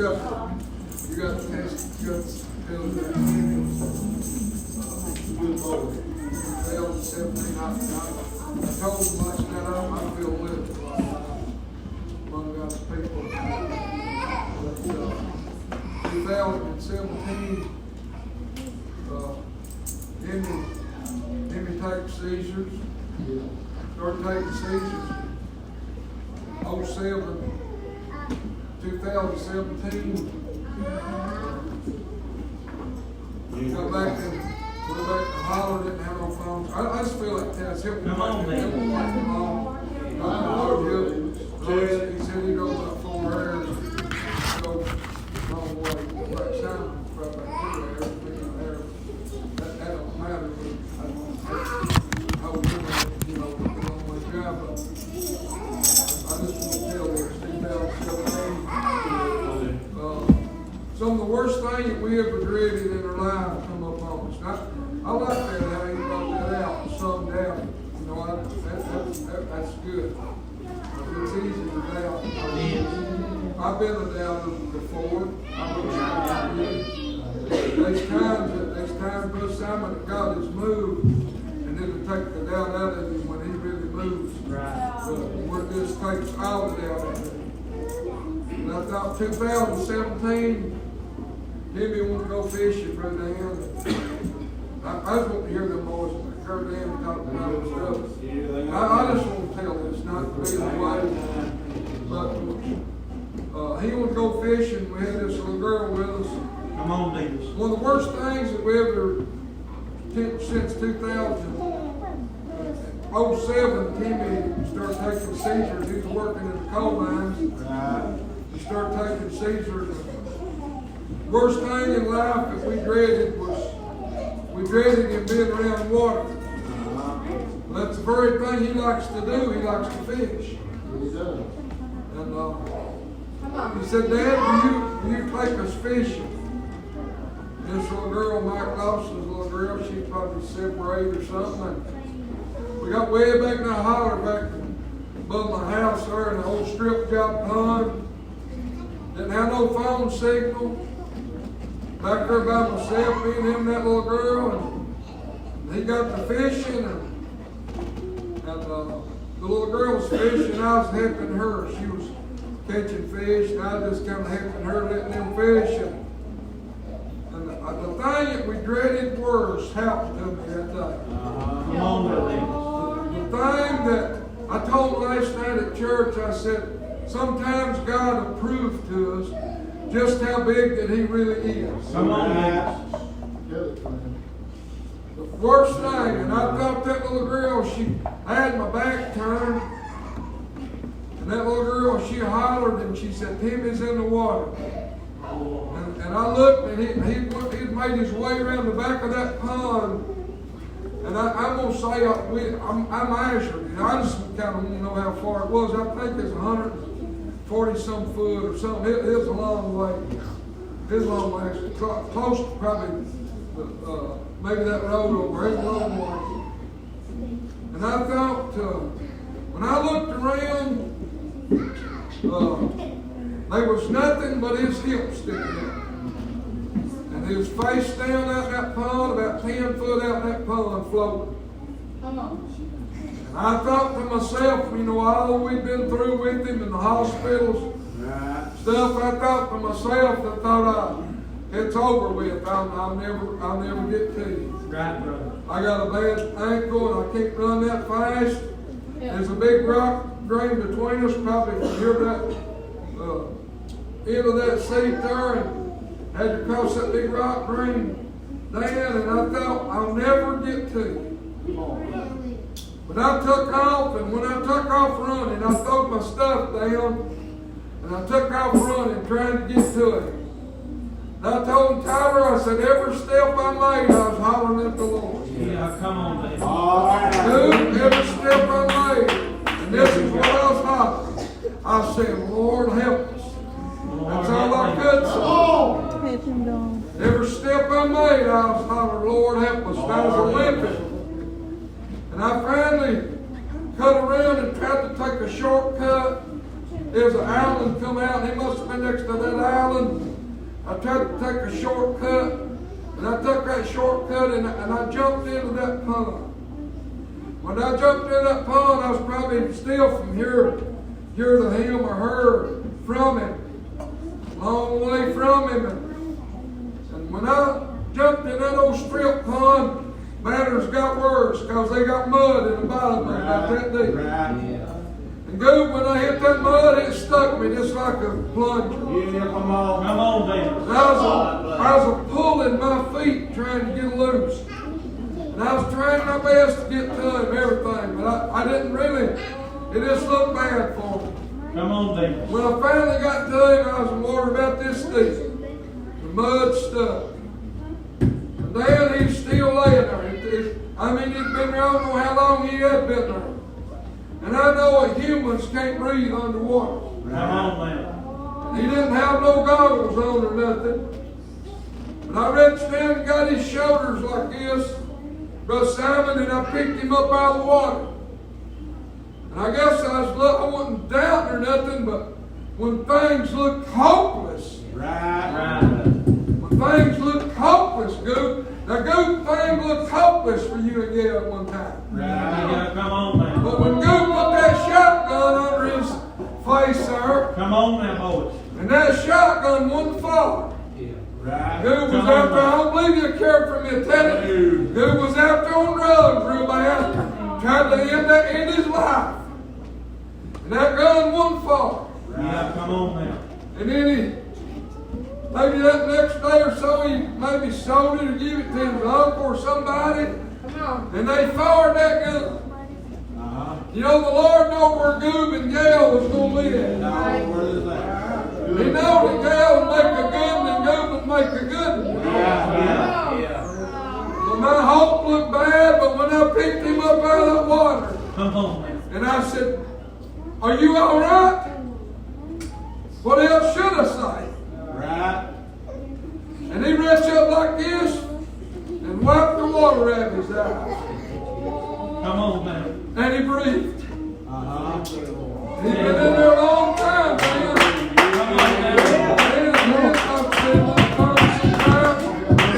got to tell that good boy. 2017, I told him last night I feel lifted among God's people. But 2017, Him takes seizures. Started taking seizures. 2017. Got back to Holler, didn't have no phones. I just feel like that's helping me. He said he goes about 4 hours. Go a long way. Back sound, right back 2 hours. That don't matter. I was doing that, you know, with the long way drive. But I just want to tell you, 2017. Some of the worst things that we ever dreaded in our life come up on us. I like that how you brought that out and summed down. You know, that's good. It's easy to doubt. I've been a doubter before. There's times Brother Simon, that God has moved, and it'll take the doubt out of him when He really moves. But what this takes all the doubt out of him. And I thought 2017. Maybe want to go fishing, Brother Dan. I just want to hear them boys, Kurt Dan, talk about this stuff. I just want to tell this, not to be the way. But he want to go fishing. We had this little girl with us. Come on, Demus. One of the worst things that we ever, since 2007, Timmy started taking seizures. He was working in the coal mines. He started taking seizures. Worst thing in life that we dreaded was him being around water. That's the very thing he likes to do. He likes to fish. And he said, "Dad, will you take us fishing?" This little girl, Mike Lawson's little girl, she's probably 7 or 8 or something. And we got way back in the holler back above my house there in the old strip job pond. Didn't have no phone signal. Back there by myself, me and him, that little girl, and he got to fishing, and the little girl was fishing, I was helping her. She was catching fish, and I was just kind of helping her, letting them fish. And the thing that we dreaded worst happened to me that day. The thing that I told last night at church, I said, sometimes God will prove to us just how big that He really is. Come on, the worst thing, and I thought that little girl, I had my back turned, and that little girl, she hollered and she said, "Timmy's in the water." And I looked, and he'd made his way around the back of that pond. And I'm going to say, I'm measured. I just kind of want to know how far it was. I think it's 140-some foot or something. It was a long way. It was a long way. Close to probably maybe that road over. It was a long way. And I thought, when I looked around, there was nothing but his hip sticking out. And his face down out in that pond, about 10 foot out in that pond, floating. And I thought to myself, you know, all we've been through with him in the hospitals, stuff, I thought to myself, it's over with. I'll never get to you. Right, brother. I got a bad ankle and I can't run that fast. Yeah. There's a big rock drain between us, probably from here to that end of that seat there, and had to cross that big rock drain down, and I thought, I'll never get to you. But I took off, and when I took off running, I threw my stuff down, and I took off running, trying to get to it. And I told Tyler, I said, every step I made, I was hollering at the Lord. Yeah, come on, baby. Dude, every step I made, and this is what I was hollering. I said, Lord, help us. That's all I could say. Every step I made, I was hollering, Lord, help us. And I was limping. And I finally cut around and tried to take a shortcut. there's an island come out, and he must have been next to that island. I tried to take a shortcut, and I took that shortcut, and I jumped into that pond. When I jumped into that pond, I was probably still from here to him or her, from him, long way from him. And when I jumped in that old strip pond, matters got worse because they got mud in the bottom of it about that deep. And dude, when I hit that mud, it stuck me just like a plunger. Yeah, come on, Demus. I was pulling my feet trying to get loose. And I was trying my best to get to him, everything, but I didn't really. It just looked bad for me. Come on, Demus. When I finally got to him, I was in water about this deep. The mud stuck. And then he's still laying there. I mean, he'd been there, I don't know how long he had been there. And I know that humans can't breathe underwater. Come on, man. He didn't have no goggles on or nothing. But I reached down and got his shoulders like this, Brother Simon, and I picked him up out of the water. And I guess I wasn't doubting or nothing, but when things look hopeless, when things look hopeless, Goop, now Goop, things look hopeless for you and Gail at one time. Yeah, come on, man. But when Goop put that shotgun under his face, sir, Come on now, boys. and that shotgun wouldn't fall. Goop was out there, I don't believe you care for me to tell you. Goop was out there on drugs real bad, trying to end his life. And that gun wouldn't fall. Yeah, come on now. And then maybe that next day or so, he maybe sold it or gave it to his uncle or somebody. And they fired that gun. You know, the Lord knew where Goob and Gail was going to live. He knew that Gail would make a good one and Goob would make a good one. But my hope looked bad, but when I picked him up out of that water, Come on, man. and I said, "Are you all right?" What else should I say? And he reached up like this and wiped the water out of his eyes. Come on, man. And he breathed. He's been in there a long time, man.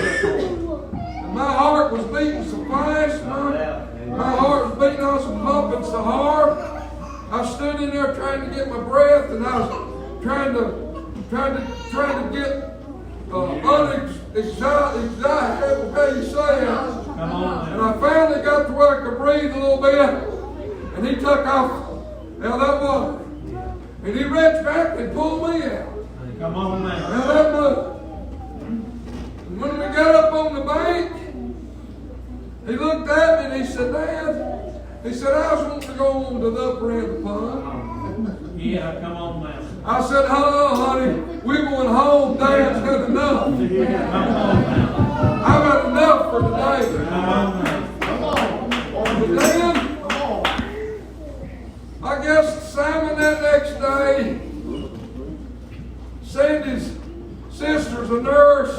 And my heart was beating so fast, my heart was beating on some pumping so hard. I stood in there trying to get my breath, and I was trying to get unexcited, how you say it. And I finally got to where I could breathe a little bit, and he took off out of that water. And he reached back and pulled me out. Come on, man. Out of that mud. And when we got up on the bank, he looked at me and he said, "Dad," he said, "I was wanting to go on to the upper end of the pond." Yeah, come on, man. I said, "Hello, honey. We're going home. Dad's had enough. Come on, man. I've had enough for today." Come on, man. But then, I guess Simon that next day, Sandy's sister's a nurse,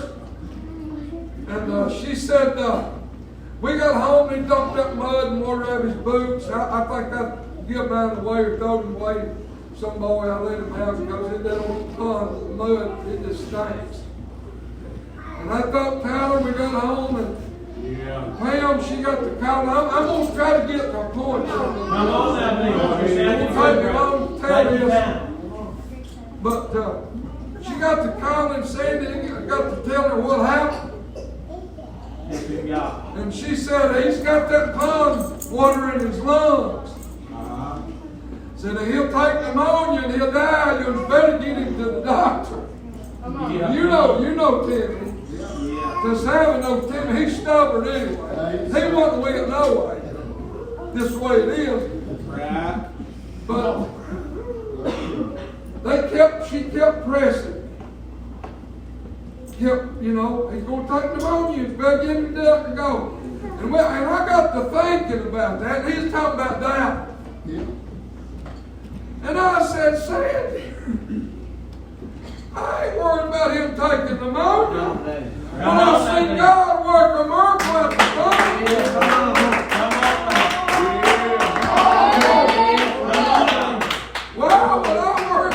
and she said, we got home and he dumped that mud and water out of his boots. I think I give him out of the way or throw him away. Some boy, I let him have it because in that old pond, the mud, it just stinks. And I thought, Tyler, we got home and Pam, she got the call. I'm going to try to get the point. Come on now, Demus. But she got the call and Sandy got to tell her what happened. And she said, he's got that pond water in his lungs. Said he'll take pneumonia and he'll die. You better get him to the doctor. You know Timmy. Just having no Timmy, he's stubborn anyway. He wasn't with it no way. This way it is. But she kept pressing. He's going to take pneumonia. You better get him to go. And I got to thinking about that. And he's talking about doubt. And I said, Sandy, I ain't worried about him taking pneumonia. When I seen God work a miracle at the Wow, but I'm worried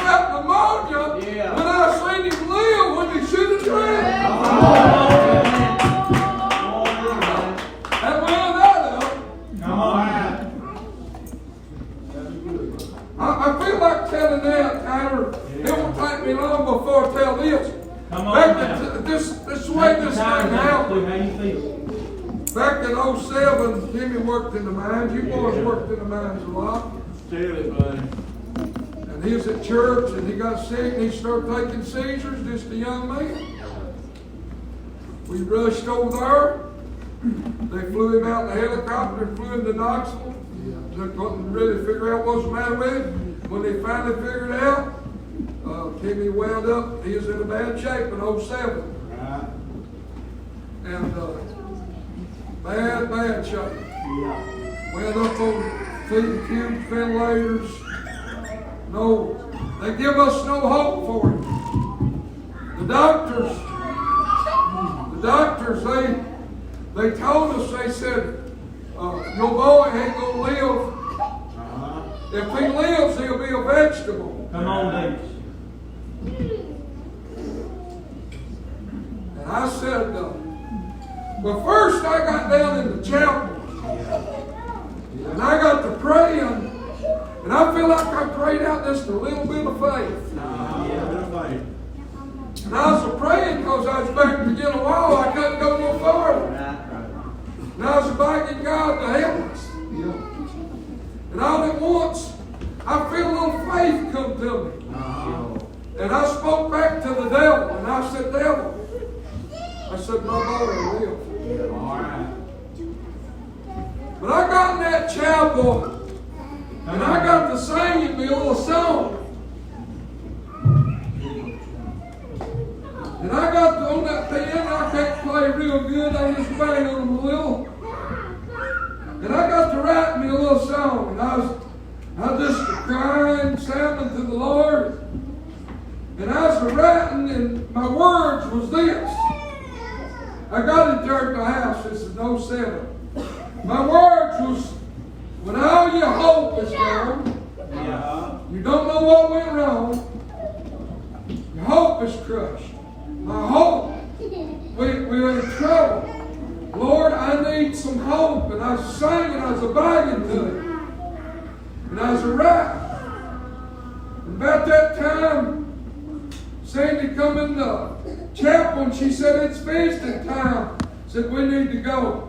this is the way this thing happened. How you feel? Back in 07, Jimmy worked in the mines. You boys worked in the mines a lot. Tell it, buddy. And he was at church and he got sick and he started taking seizures, just a young man. We rushed over there. They flew him out in the helicopter and flew him to Knoxville. They couldn't really figure out what was the matter with him. When they finally figured it out, Timmy wound up, he was in a bad shape in 07. Right. And bad shape. Yeah. Went up on feeding tube ventilators. No, they give us no hope for him. The doctors, they told us, they said, your boy ain't gonna live. If he lives, he'll be a vegetable. Come on, Demus. And I said, well, first I got down in the chapel. And I got to praying. And I feel like I prayed out just a little bit of faith. And I was praying because I was back to get a wall. I couldn't go no farther. And I was begging God to help us. And all at once, I feel a little faith come to me. And I spoke back to the devil. And I said, devil, I said, my boy will live. All right. But I got in that chapel, and I got to singing me a little song. And I got on that piano, I can't play real good, I just bang on them a little. And I got to write me a little song, and I was just crying, sounding to the Lord. And I was writing, and my words was this. I got in church at my house, this is 07. My words was, when all your hope is gone, you don't know what went wrong, your hope is crushed. My hope, we're in trouble. Lord, I need some hope. And I was singing, I was begging to Him. And I was writing. And about that time, Sandy come in the chapel and she said, it's feasting time. Said, we need to go.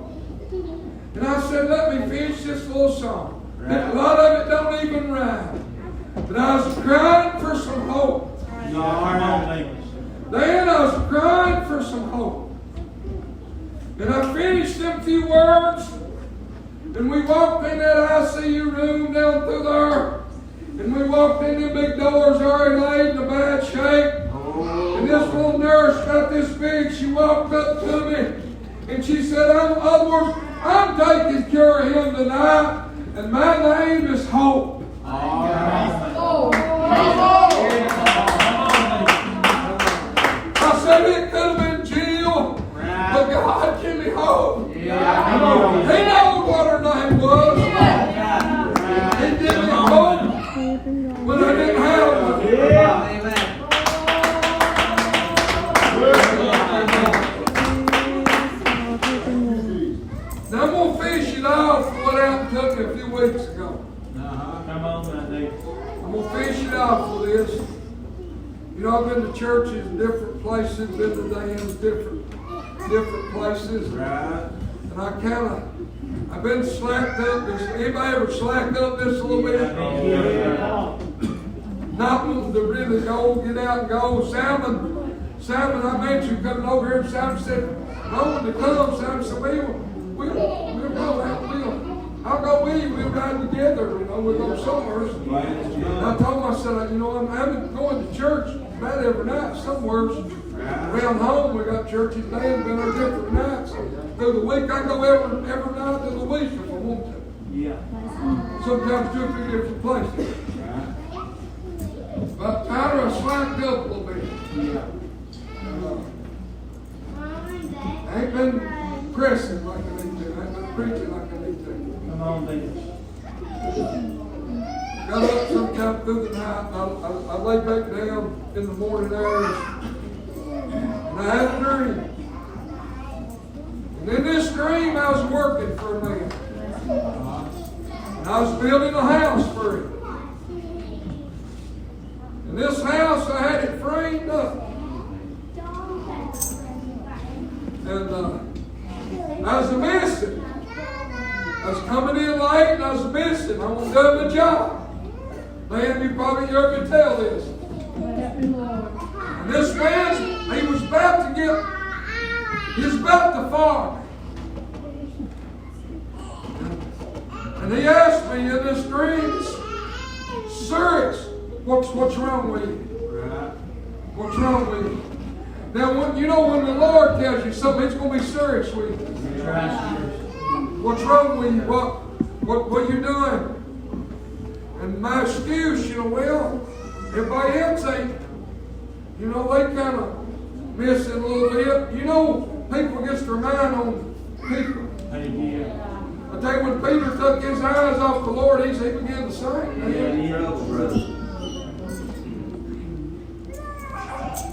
And I said, let me finish this little song. A lot of it don't even rhyme. But I was crying for some hope. Then I was crying for some hope. And I finished them few words. And we walked in that ICU room down through there. And we walked in the big doors already laid in a bad shape. And this little nurse got this big. She walked up to me. And she said, in other words, I'm taking care of him tonight. And my name is Hope. I said it could have been Jill, but God give me hope. He knows what her name was. He gave me hope when I didn't have one. Now I'm going to finish it off with what happened to me a few weeks ago. Come on, Demus. I'm going to finish it off with this. You know, I've been to churches in different places, been to Demus, different places. Right. And I've been slacked up. Anybody ever slacked up just a little bit? Not wanting to really go, get out and go. Simon, I mentioned coming over here, and Simon said, I want to come. Simon said, we'll go out. I'll go with you. We'll ride together. You know, we'll go somewhere. And I told him, I said, you know, I'm going to church about every night somewhere. Around home, we got churches there and been there different nights. Through the week, I go every night of the week if I want to. Yeah. Sometimes 2 or 3 different places. But Tyler, I slacked up a little bit. I ain't been pressing like I need to. I ain't been preaching like I need to. Come on, Demus. Got up sometime through the night. I lay back down in the morning hours. And I had a dream. And in this dream, I was working for a man. And I was building a house for him. And this house, I had it framed up. And I was missing. I was coming in late and I was missing. I was doing my job. Man, you probably heard me tell this. And this man, he was about to farm. And he asked me in this dream, serious, what's wrong with you? Right. What's wrong with you? Now, when the Lord tells you something, it's going to be serious with you. What's wrong with you? What you doing? And my excuse, well, everybody else ain't, they kind of missing a little bit. People gets their mind on people. I tell you, when Peter took his eyes off the Lord, he began to sing. I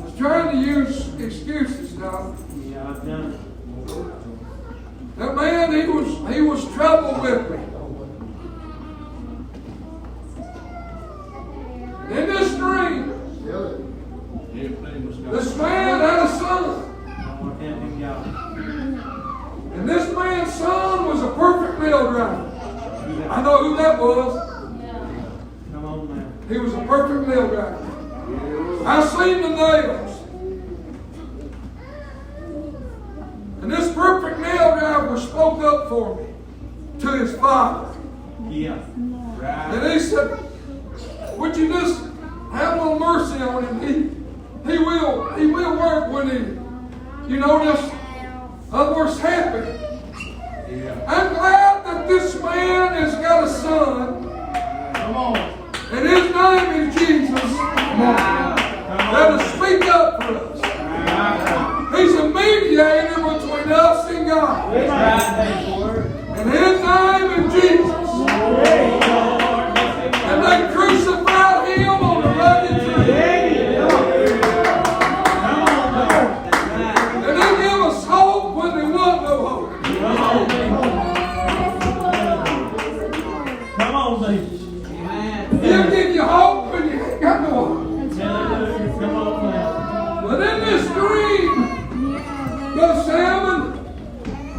was trying to use excuses now. Yeah, I've done it. That man, he was trouble with me. In this dream, this man had a son. And this man's son was a perfect mail driver. I know who that was. Come on, man. He was a perfect mail driver. I seen the nails. And this perfect mail driver spoke up for me to his father. Yeah. Right. And he said, would you just have a little mercy on him? He will work when this other's happy. Yeah. I'm glad that this man has got a son. Come on. And his name is Jesus. Come on. Let us speak up for us. He's a mediator between us and God. And his name is Jesus. And they crucified him on the rugged tree. And they give us hope when they want no hope. Come on, baby. He'll give you hope when you ain't got no hope. Come on, man. But in this dream, Brother Salmon,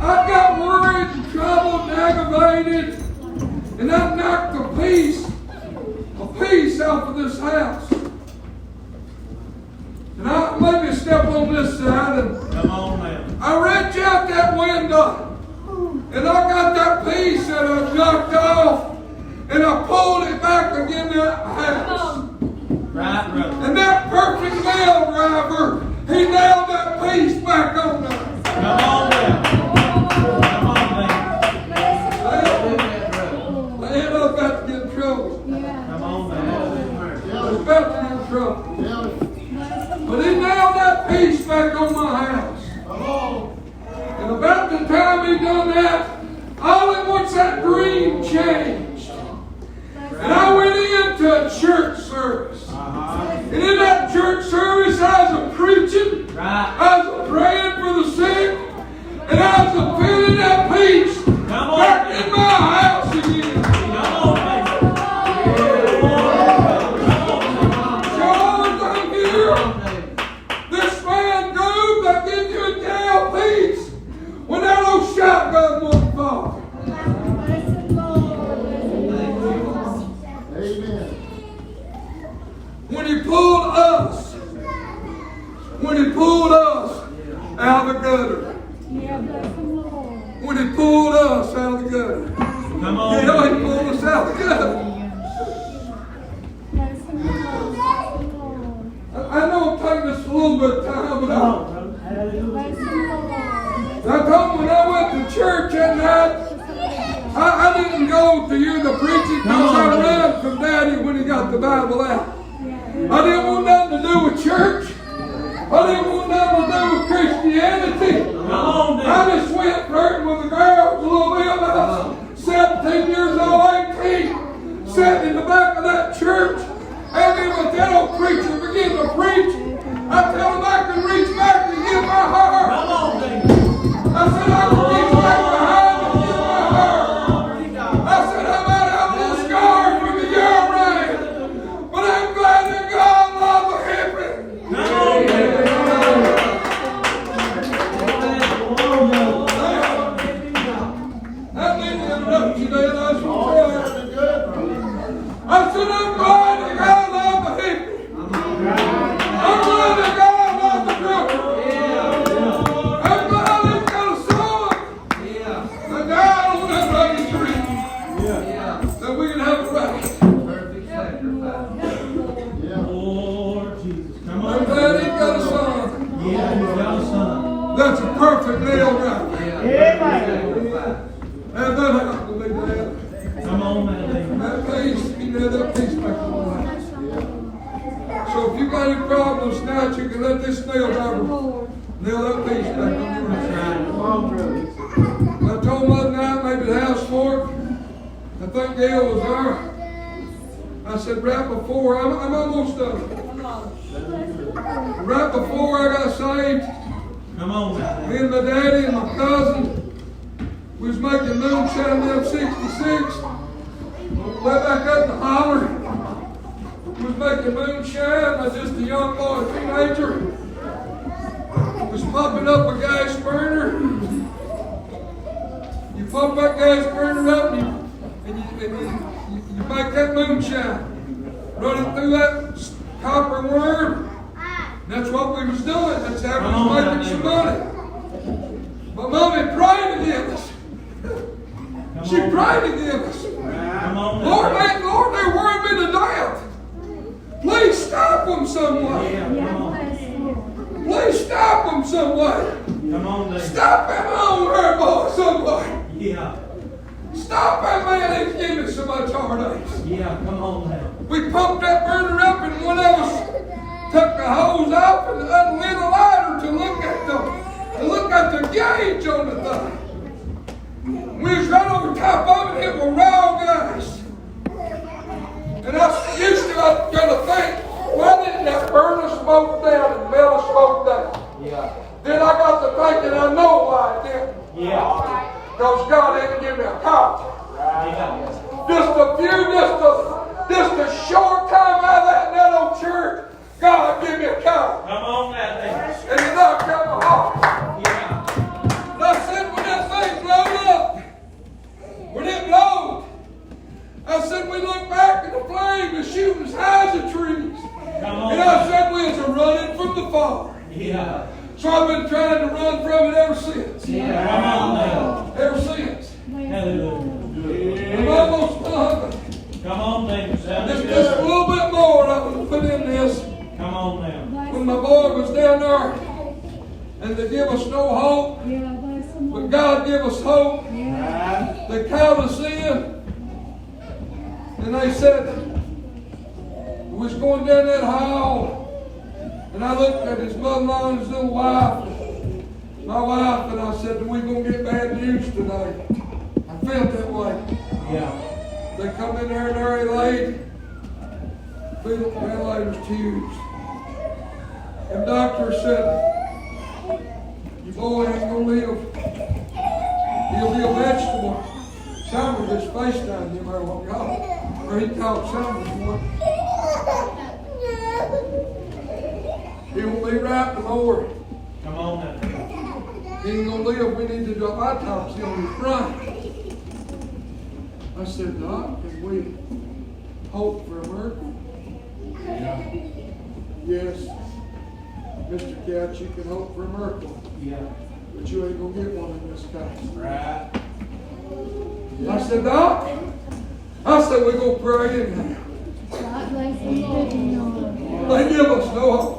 I got worried and troubled and aggravated, and I knocked a piece off of this house. And I maybe step on this side, and Come on, man. I reach out that window, and I got that piece that I knocked off, and I pulled it back again to that house. Right, brother. And that perfect mail driver, he nailed that piece back on there. Come on, man. Come on, man. Man, I was about to get in trouble. Come on, man. I was about to get in trouble. But he nailed that piece back on my house. And about the time he done that, all at once that dream changed. And I went into a church service. And in that church service, I was preaching. I was praying for the sick. And I was feeling that peace back in my house again. George, I'm here. This man grew back into a damn peace when that old shotgun won't fall. Amen. When he pulled us out of the gutter. When he pulled us out of the gutter. Come on. He pulled us out of the gutter. I know I'm taking this a little bit of time, but I told him when I went to church that night, I didn't go to hear the preaching because I ran from Daddy when he got the Bible out. I didn't want nothing to do with church. I didn't want nothing to do with Christianity. I just went flirting with the girls a little bit. I was 17 years old, 18, sitting in the back of that church. And then when that old preacher began to preach, I tell him I can reach back and get my heart. I said I can reach back behind and get my heart. I said I might have a little scar from the year rain, but I'm glad that God loves a hippie. Y'all's son. That's a perfect nail right there. Amen. And that happened to me, Dad. Come on now, Demus. That piece, you know, that piece back on that. So if you got any problems now, you can let this nail driver nail that piece back on your right. I told Mother night, maybe the house fork. I think Gail was there. I said, right before, I'm almost done. Right before I got saved, Come on now. me and my daddy and my cousin, we was making moonshine in 66. Way back up in the holler. We was making moonshine. I was just a young boy, a teenager. Was pumping up a gas burner. You pump that gas burner up and you make that moonshine. Run it through that copper worm. That's what we was doing. That's how we was making some money. But Mommy prayed against us. She prayed against us. Come on Lord, now. Lord, they're worrying me to death. Please stop them some way. Yeah, come on. Please stop them some way. Come on, Demus. Stop that on her boy some way. Yeah. Stop that man that's giving so much heartaches. Yeah, come on now. We pumped that burner up, and one of us took the hose off and unlit a lighter to look at the gauge on the thing. We was right over top of it. It was raw gas. And I used to think, why didn't that burn the smoke down and melt the smoke down? Yeah. Then I got to thinking, I know why it didn't. Yeah. Because God didn't give me a car. Yeah. Just a short time out of that old church, God gave me a car. Come on now, Demus. And He knocked out my heart. Yeah. And I said, when that thing blew up, when it blowed, I said, we looked back and the flame was shooting as high as the trees. Come on. And I said, we was running from the fire. Yeah. So I've been trying to run from it ever since. Yeah. Come on now. Ever since. Hallelujah. I'm almost done. Come on, Demus. Just a little bit more I'm going to put in this. Come on now. When my boy was down there, and they give us no hope, but God give us hope. They called us in, and they said, we was going down that hall, and I looked at his mother-in-law and his little wife, my wife, and I said, we going to get bad news today. I felt that way. Yeah. They come in there and there he laid. Ventilator's tubes. And doctor said, your boy ain't gonna live. He'll be a vegetable. Someone just FaceTimed him there one God. Or he called someone. He won't be right no more. Come on now. He ain't gonna live. We need to do autopsy on his brain. I said, Doc, can we hope for a miracle? Yeah. Yes. Mr. Couch, you can hope for a miracle. Yeah. But you ain't gonna get one in this case. Right. I said, Doc, I said, we're gonna pray anyhow. They give us no hope.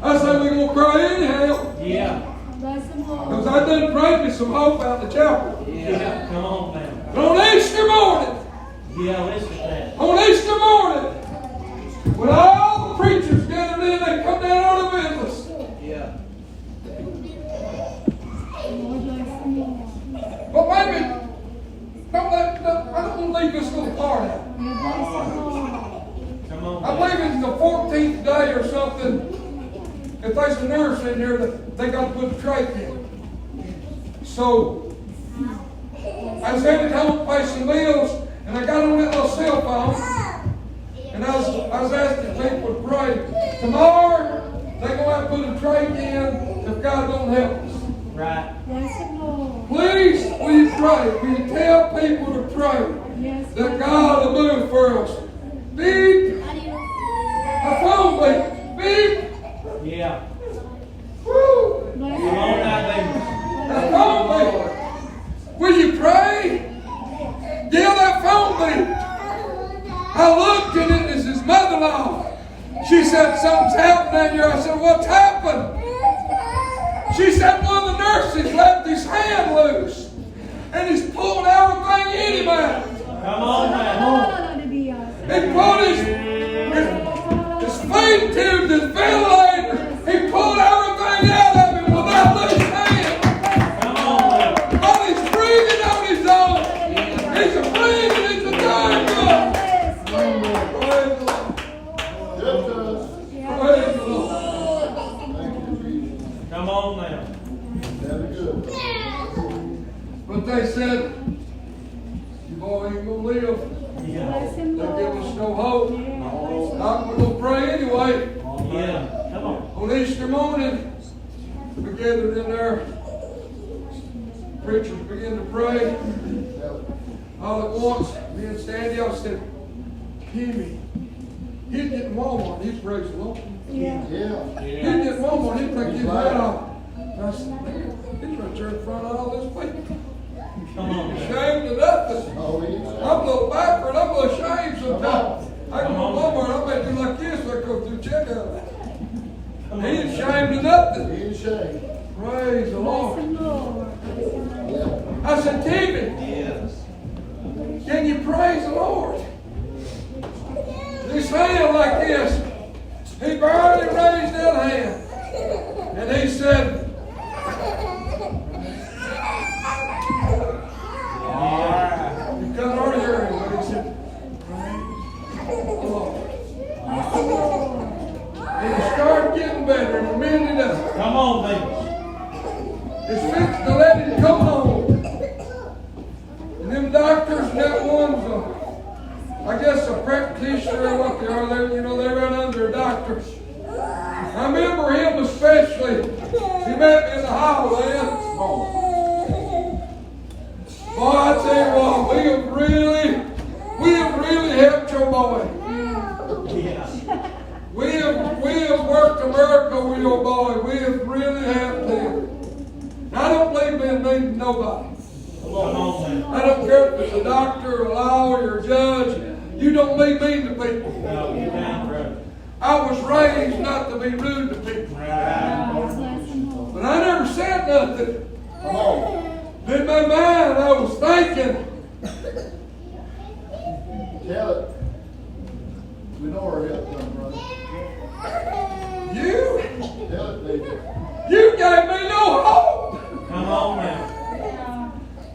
I said, we're gonna pray anyhow. Yeah. Because I done prayed me some hope out in the chapel. Yeah. Come on now. But on Easter morning, Yeah, listen to that. on Easter morning, when all the preachers gathered in, they come down on the business. Yeah. But maybe, I don't want to leave this little part out. Come on. I believe it's the 14th day or something. If there's a nurse in there, they got to put a trach in. So, I was headed home to pay some bills, and I got on that little cell phone, and I was asking people to pray. Tomorrow, they're going to have to put a trach in if God don't help us. Right. Please, will you pray? Will you tell people to pray that God will move for us? Beep. My phone beep. Beep. Yeah. Woo. Come on now, Demus. That phone beep. Will you pray? Yeah, that phone beep. I looked and it is his mother-in-law. She said, something's happened down here. I said, what's happened? She said one of the nurses left his hand loose. And he's pulling everything in him out. Come on now. He pulled his feeding tube, his ventilator. He pulled everything out of him without loose hand. Come on now. But he's breathing on his own. He's a breathing, he's a dying God. Praise the Lord. Praise the Lord. Come on now. But they said, you boy ain't gonna live. Yeah. They give us no hope. We're gonna pray anyway. Yeah. Come on. On Easter morning, we gathered in there. Preachers began to pray. All at once, me and Sandy, I said, Kimmy, he'd get in Walmart, he'd praise the Lord. Yeah. He'd get in Walmart, he'd take his hat off. I said, man, he's right there in front of all this people. Come on. Ashamed of nothing. I'm a little backward, I'm a little ashamed sometimes. I go to Walmart, I may do like this, I go through checkout. He ain't ashamed of nothing. Praise the Lord. I said, Timmy, Yes. can you praise the Lord? His hand like this. He barely raised that hand. And he said, you couldn't hardly hear him, but he said, praise the Lord. And he started getting better in a minute. Come on, baby. It's fixed to let him come home. And them doctors, that one's I guess a practitioner or what they are, they run under doctors. I remember him especially. He met me in the hall, man. Boy, I tell you what, we have really helped your boy. Yeah. We have worked a miracle with your boy. We have really helped him. I don't believe in mean to nobody. Come on, man. I don't care if it's a doctor, a lawyer, a judge. You don't be mean to people. No, you can't, bro. I was raised not to be rude to people. Right. But I never said nothing. In my mind, I was thinking, Tell it. We know where help comes from. you Tell it, David. gave me no hope. Come on now.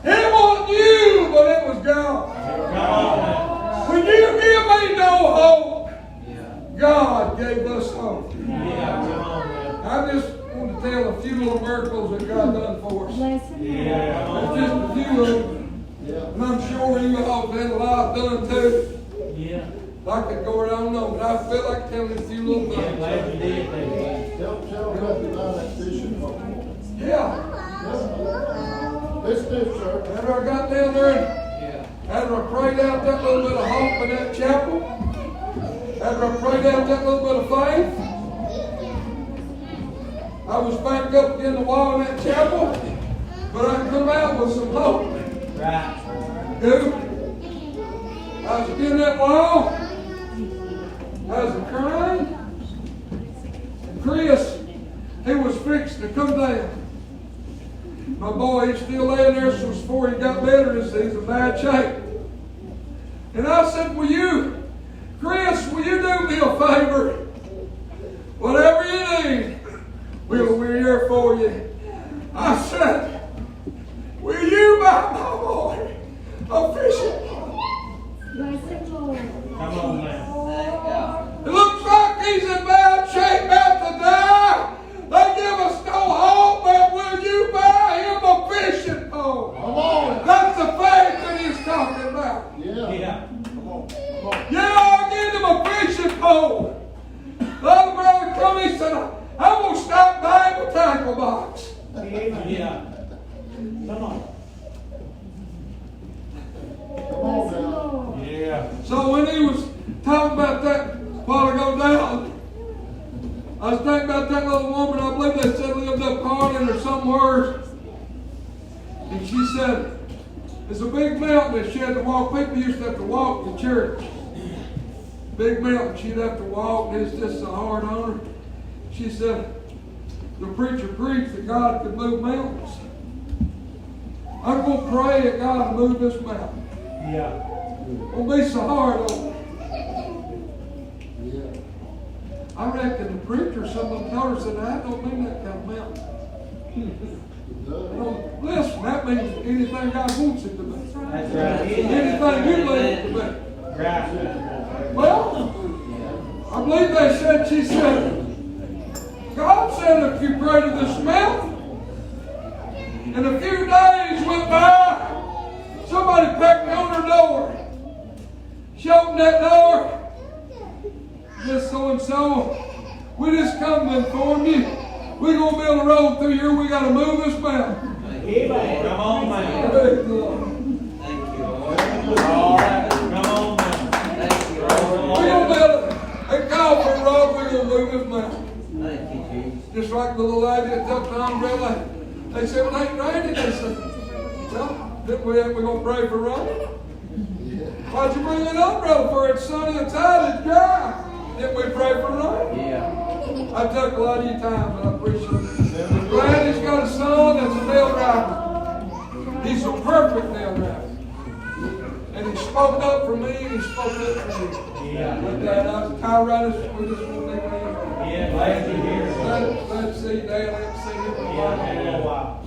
It wasn't you, but it was God. Come on now. When you give me no hope, God gave us hope. Yeah. Come on now. I just want to tell a few little miracles that God done for us. Yeah. Come on. Just a few of them. Yeah. And I'm sure you all have had a lot done too. Yeah. I could go around and on, but I feel like telling a few little Yeah, things. glad you did, baby. Tell me about that fishing boat. Yeah. Let's do it, sir. After I got down there, after I prayed out that little bit of hope in that chapel, after I prayed out that little bit of faith, I was back up against the wall in that chapel, but I come out with some hope. Right. Dude, I was against that wall. I was crying. And Chris, he was fixing to come down. My boy, he's still laying there since before he got better. He's in bad shape. And I said, Chris, will you do me a favor? Whatever you need, we're here for you. I said, will you buy my boy a fishing pole? Come on now. It looks like he's in bad shape, about to die. They give us no hope, but will you buy him a fishing pole? Come on. That's the faith that he's talking about. Yeah. Yeah. Come on. Come on. Yeah, I'll give him a fishing pole. The other brother come, he said, I'm going to stop buying a tackle box. Yeah. Come on. Come on now. Yeah. So when he was talking about that a while ago down, I was thinking about that little woman, I believe they said lived up Hardin or somewhere. And she said, there's a big mountain that she had to walk. People used to have to walk to church. Big mountain she'd have to walk, and it's just so hard on her. She said, the preacher preached that God could move mountains. I'm going to pray that God will move this mountain. Yeah. It won't be so hard on me. I reckon the preacher, some of them noticed that I don't mean that kind of mountain. Listen, that means anything God wants it to be. That's right. Anything you want it to be. Right. Well, I believe they said, she said, God said if you pray to this mountain, and a few days went by, somebody pecked me on her door. She opened that door. Just so and so, we just come to inform you. We're going to build a road through here. We got to move this mountain. Amen. Come on, man. Praise the Lord. Thank you, Lord. All right. Come on, man. Thank you, We're Lord. going to build a Calvary road. We're going to move this mountain. Thank you, Jesus. Just like the little lady that took the umbrella. They said, well, it ain't raining. They said, well, we're going to pray for rain. Why'd you bring an umbrella for? It's sunny and tight and dry. Didn't we pray for rain? Yeah. I took a lot of your time, but I appreciate it. I'm glad he's got a son that's a nail driver. He's a perfect nail driver. And he spoke up for me, and he spoke up for you. Yeah. But that, Colorado, we just want to leave it. Yeah, glad to hear it. Let's see Dad, let's see him. Yeah, a while.